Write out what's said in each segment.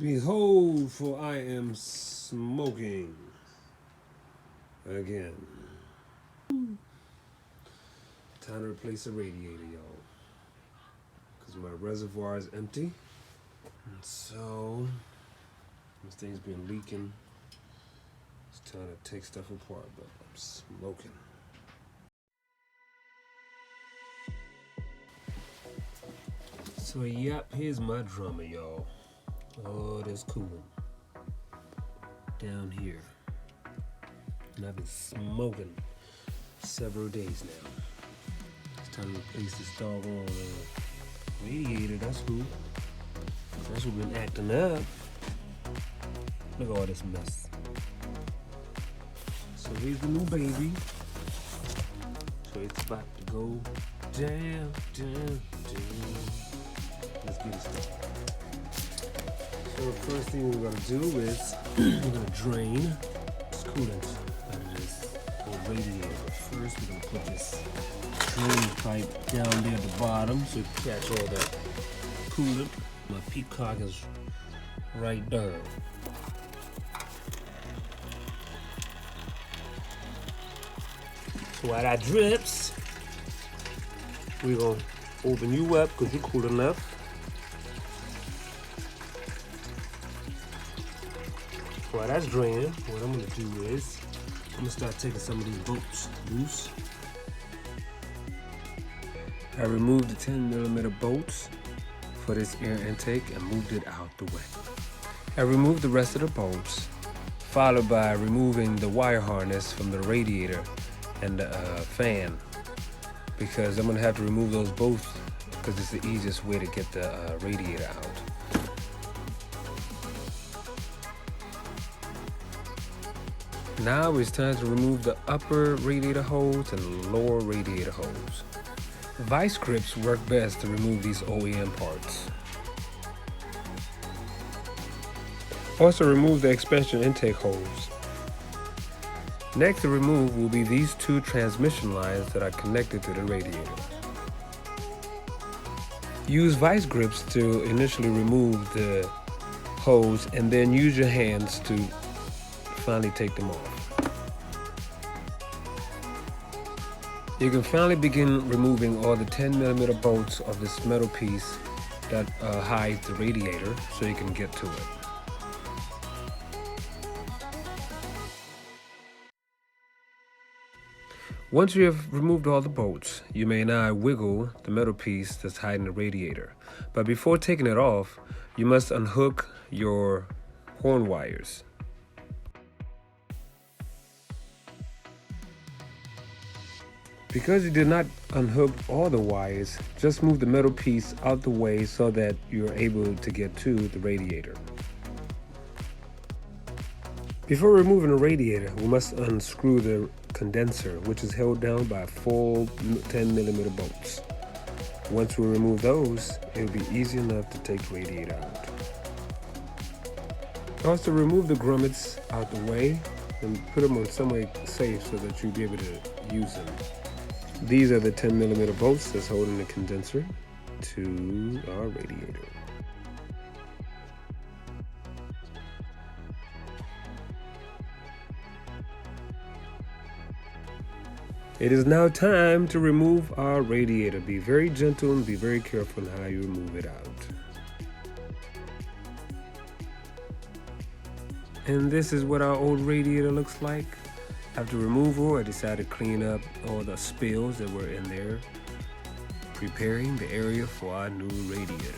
Behold, for I am smoking again. Time to replace the radiator, y'all. Because my reservoir is empty. And so, this thing's been leaking. It's time to take stuff apart, but I'm smoking. So, yep, here's my drummer, y'all. Oh, there's cooling down here. And I've been smoking several days now. It's time to replace this doggone radiator. That's who. That's who been acting up. Look at all this mess. So here's the new baby. So it's about to go down. Let's get it started. So the first thing we're gonna do is we're gonna drain this coolant out of this radiator. But first we're gonna put this drain pipe down there at the bottom so it can catch all that coolant. My peacock is right there. So while that drips, we're gonna open you up because you're cool enough. While that's draining, what I'm gonna do is I'm gonna start taking some of these bolts loose. I removed the 10mm bolts for this air intake and moved it out the way. I removed the rest of the bolts, followed by removing the wire harness from the radiator and the fan, because I'm gonna have to remove those both because it's the easiest way to get the radiator out. Now it's time to remove the upper radiator hose and lower radiator hose. Vice grips work best to remove these OEM parts. Also remove the expansion intake hose. Next to remove will be these two transmission lines that are connected to the radiator. Use vice grips to initially remove the hose and then use your hands to finally take them off. You can finally begin removing all the 10mm bolts of this metal piece that hides the radiator so you can get to it. Once you have removed all the bolts, you may now wiggle the metal piece that's hiding the radiator. But before taking it off, you must unhook your horn wires. Because you did not unhook all the wires, just move the metal piece out the way so that you're able to get to the radiator. Before removing the radiator, we must unscrew the condenser, which is held down by 4 10mm bolts. Once we remove those, it'll be easy enough to take the radiator out. Also remove the grommets out the way and put them on somewhere safe so that you'll be able to use them. These are the 10mm bolts that's holding the condenser to our radiator. It is now time to remove our radiator. Be very gentle and be very careful in how you remove it out. And this is what our old radiator looks like. After removal, I decided to clean up all the spills that were in there, preparing the area for our new radiator.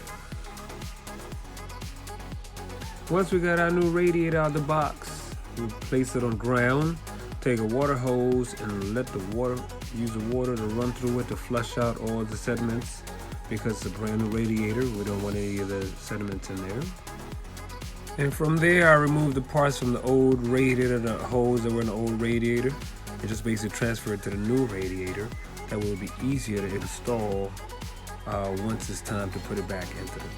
Once we got our new radiator out of the box, we place it on ground, take a water hose and use the water to run through it to flush out all the sediments. Because it's a brand new radiator, we don't want any of the sediments in there. And from there, I removed the parts from the old radiator, the holes that were in the old radiator, and just basically transfer it to the new radiator. That will be easier to install once it's time to put it back into it.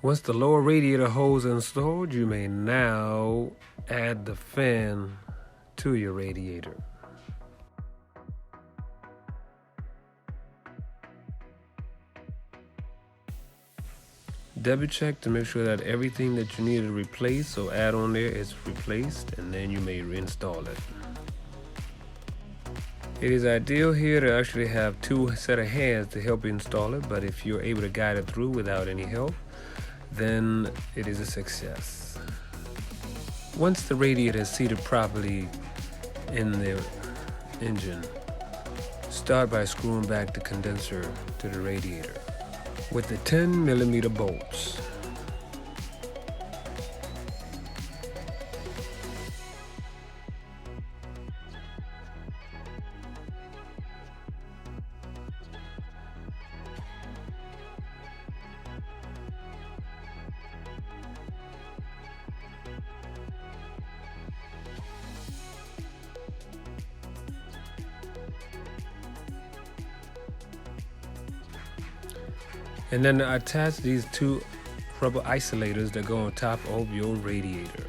Once the lower radiator hose is installed, you may now add the fan to your radiator. Double check to make sure that everything that you need to replace or add on there is replaced, and then you may reinstall it. It is ideal here to actually have two set of hands to help you install it, but if you're able to guide it through without any help, then it is a success. Once the radiator is seated properly in the engine, start by screwing back the condenser to the radiator with the 10mm bolts. And then attach these two rubber isolators that go on top of your radiator.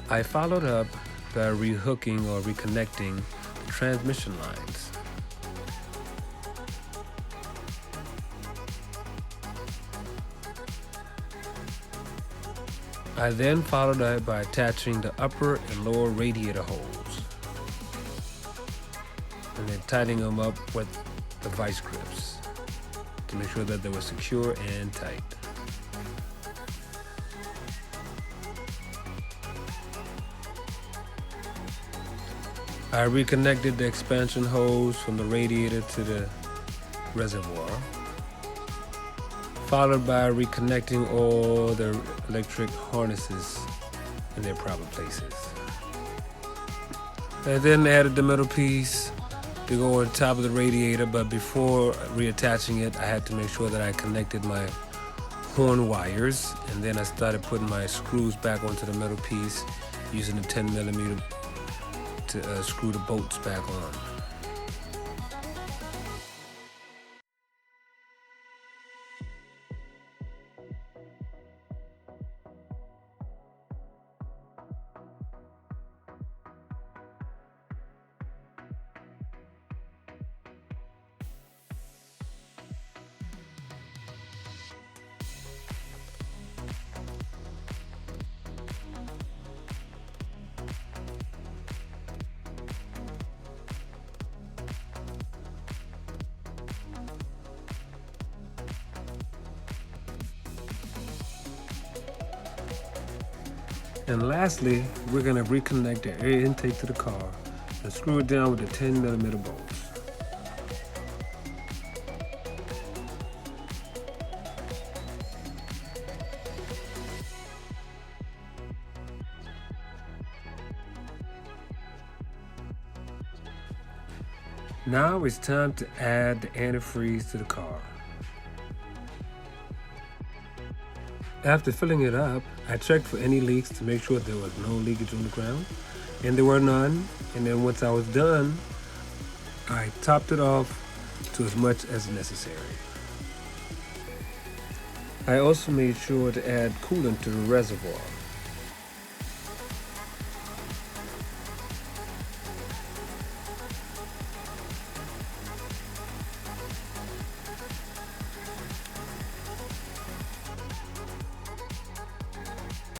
I followed up by rehooking or reconnecting the transmission lines. I then followed up by attaching the upper and lower radiator holes and then tightening them up with the vice grips to make sure that they were secure and tight. I reconnected the expansion hose from the radiator to the reservoir, followed by reconnecting all the electric harnesses in their proper places. I then added the middle piece to go on top of the radiator, but before reattaching it, I had to make sure that I connected my horn wires, and then I started putting my screws back onto the middle piece using the 10mm to screw the bolts back on. And lastly, we're going to reconnect the air intake to the car and screw it down with the 10mm bolts. Now it's time to add the antifreeze to the car. After filling it up, I checked for any leaks to make sure there was no leakage on the ground, and there were none. And then once I was done, I topped it off to as much as necessary. I also made sure to add coolant to the reservoir.